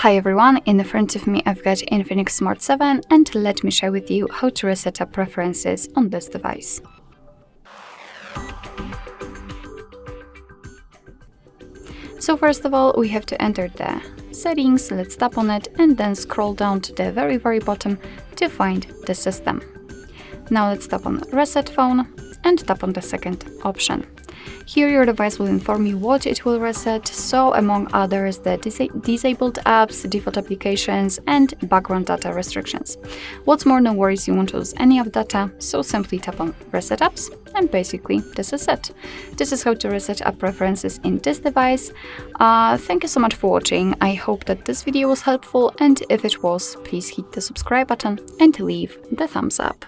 Hi everyone, in front of me I've got INFINIX Smart 7 and let me share with you how to reset up preferences on this device. So first of all, we have to enter the settings, let's tap on it and then scroll down to the very bottom to find the system. Now let's tap on Reset Phone and tap on the second option. Here your device will inform you what it will reset, so among others the disabled apps, default applications and background data restrictions. What's more, no worries, you won't lose any of data, so simply tap on Reset Apps and basically this is it. This is how to reset up preferences in this device. Thank you so much for watching. I hope that this video was helpful, and if it was, please hit the subscribe button and leave the thumbs up.